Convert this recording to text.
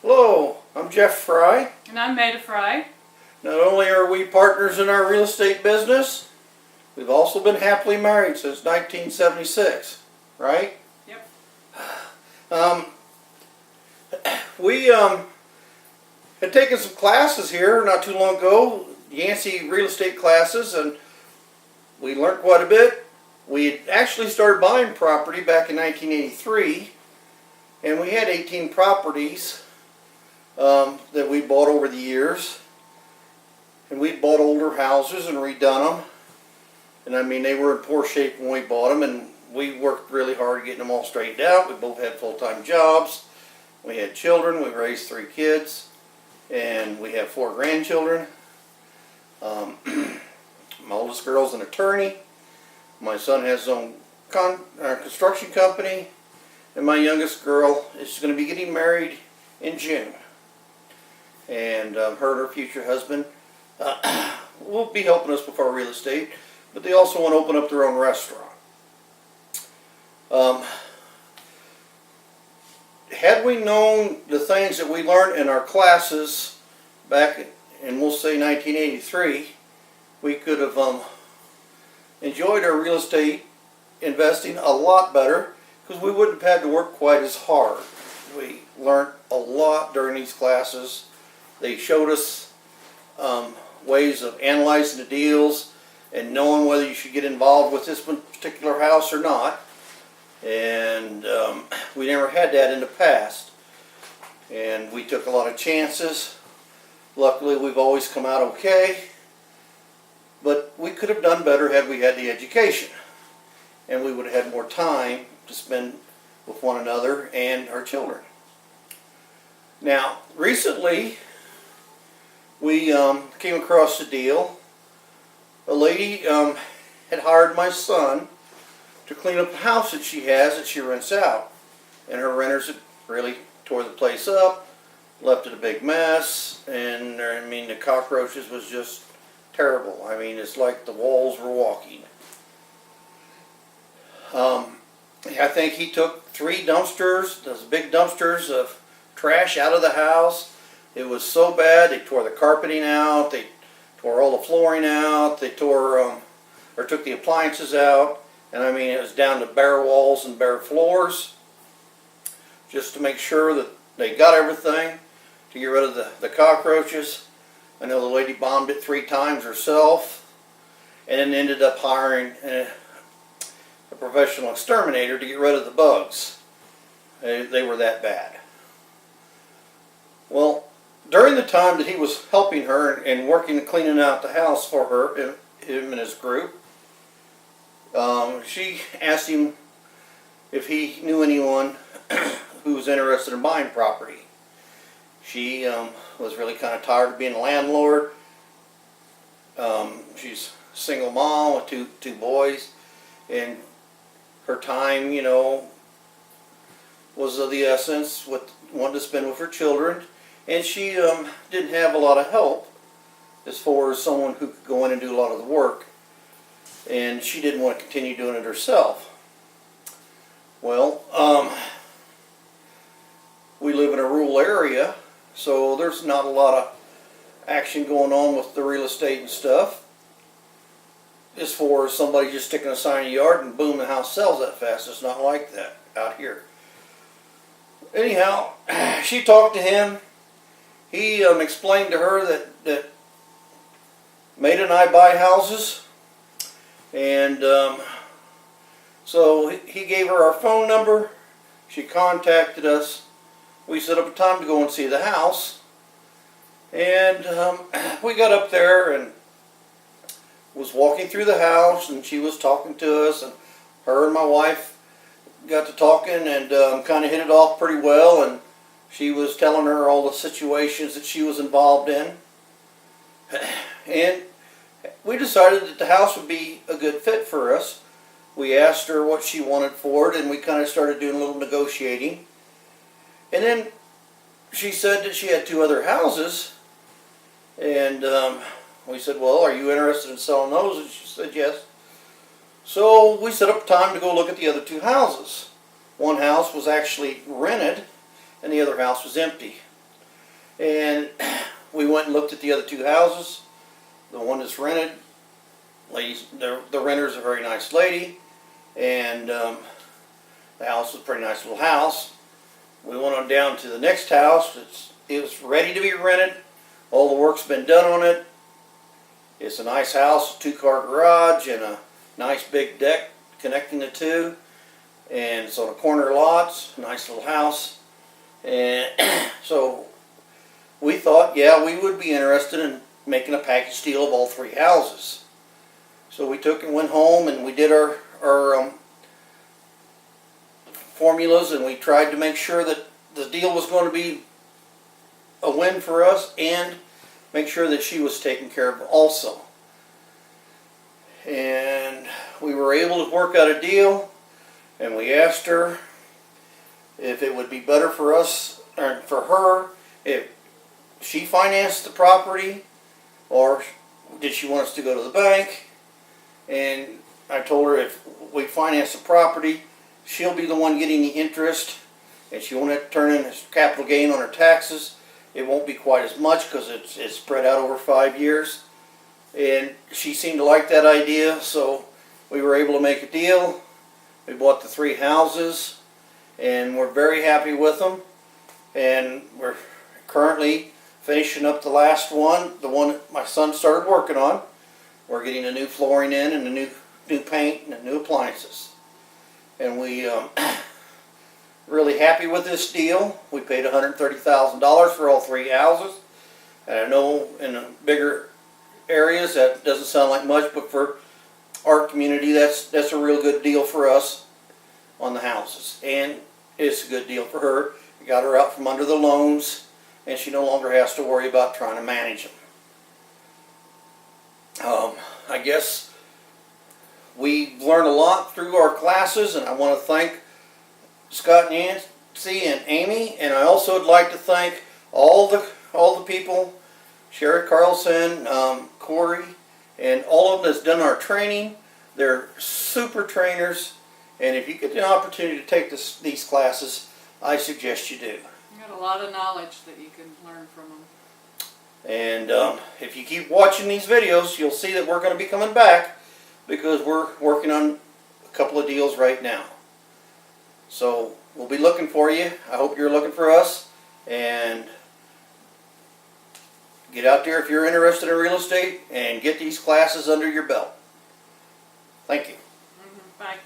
Hello, I'm Jeff Fry. And I'm Maida Fry. Not only are we partners in our real estate business, we've also been happily married since 1976, right? Yep. We had taken some classes here not too long ago, Yancey real estate classes, and we learned quite a bit. We had actually started buying property back in 1983, and we had 18 properties that we bought over the years. And we bought older houses and redone them. And I mean, they were in poor shape when we bought them, and we worked really hard getting them all straightened out. We both had full-time jobs. We had children. We raised 3 kids, and we have 4 grandchildren. My oldest girl's an attorney. My son has his own construction company, and my youngest girl is going to be getting married in June. And her and her future husband will be helping us with our real estate, but they also want to open up their own restaurant. Had we known the things that we learned in our classes back in, we'll say, 1983, we could have enjoyed our real estate investing a lot better, because we wouldn't have had to work quite as hard. We learned a lot during these classes. They showed us ways of analyzing the deals and knowing whether you should get involved with this particular house or not. And we never had that in the past. And we took a lot of chances. Luckily, we've always come out okay. But we could have done better had we had the education. And we would have had more time to spend with one another and our children. Now, recently, we came across a deal. A lady had hired my son to clean up the house that she has that she rents out. And her renters had really tore the place up, left it a big mess, and I mean, the cockroaches was just terrible. I mean, it's like the walls were walking. I think he took 3 dumpsters, those big dumpsters of trash out of the house. It was so bad, they tore the carpeting out, they tore all the flooring out, they took the appliances out, and I mean, it was down to bare walls and bare floors, just to make sure that they got everything to get rid of the cockroaches. I know the lady bombed it 3 times herself, and then ended up hiring a professional exterminator to get rid of the bugs. They were that bad. Well, during the time that he was helping her and working and cleaning out the house for her, him and his group, she asked him if he knew anyone who was interested in buying property. She was really kind of tired of being a landlord. She's a single mom with two boys, and her time, you know, was of the essence, wanted to spend with her children. And she didn't have a lot of help as far as someone who could go in and do a lot of the work. And she didn't want to continue doing it herself. Well, we live in a rural area, so there's not a lot of action going on with the real estate and stuff. As far as somebody just sticking a sign in the yard and boom, the house sells that fast. It's not like that out here. Anyhow, she talked to him. He explained to her that Maida and I buy houses, and so he gave her our phone number. She contacted us. We set up a time to go and see the house, and we got up there and was walking through the house, and she was talking to us, and her and my wife got to talking and kind of hit it off pretty well, and she was telling her all the situations that she was involved in. And we decided that the house would be a good fit for us. We asked her what she wanted for it, and we kind of started doing a little negotiating. And then she said that she had 2 other houses, and we said, well, are you interested in selling those? And she said yes. So we set up time to go look at the other 2 houses. One house was actually rented, and the other house was empty. And we went and looked at the other two houses. The one that's rented, ladies, the renter's a very nice lady, and the house was a pretty nice little house. We went on down to the next house. It was ready to be rented. All the work's been done on it. It's a nice house, 2-car garage, and a nice big deck connecting the two. And it's on a corner lots, nice little house. And so we thought, yeah, we would be interested in making a package deal of all three houses. So we took and went home and we did our formulas, and we tried to make sure that the deal was going to be a win for us and make sure that she was taken care of also. And we were able to work out a deal, and we asked her if it would be better for us, or for her, if she financed the property, or did she want us to go to the bank. And I told her if we finance the property, she'll be the one getting the interest, and she won't have to turn in capital gain on her taxes. It won't be quite as much because it's spread out over 5 years. And she seemed to like that idea, so we were able to make a deal. We bought the three houses, and we're very happy with them. And we're currently finishing up the last one, the one that my son started working on. We're getting a new flooring in and a new paint and new appliances. And we really happy with this deal. We paid $130,000 for all three houses. And I know in the bigger areas that doesn't sound like much, but for our community, that's a real good deal for us on the houses. And it's a good deal for her. We got her out from under the loans, and she no longer has to worry about trying to manage them. I guess we learned a lot through our classes, and I want to thank Scott and Yancey and Amy, and I also would like to thank all the people, Sherry Carlson, Corey, and all of them that's done our training. They're super trainers, and if you get the opportunity to take these classes, I suggest you do. You got a lot of knowledge that you can learn from them. And if you keep watching these videos, you'll see that we're going to be coming back because we're working on a couple of deals right now. So we'll be looking for you. I hope you're looking for us. And get out there if you're interested in real estate and get these classes under your belt. Thank you. Bye.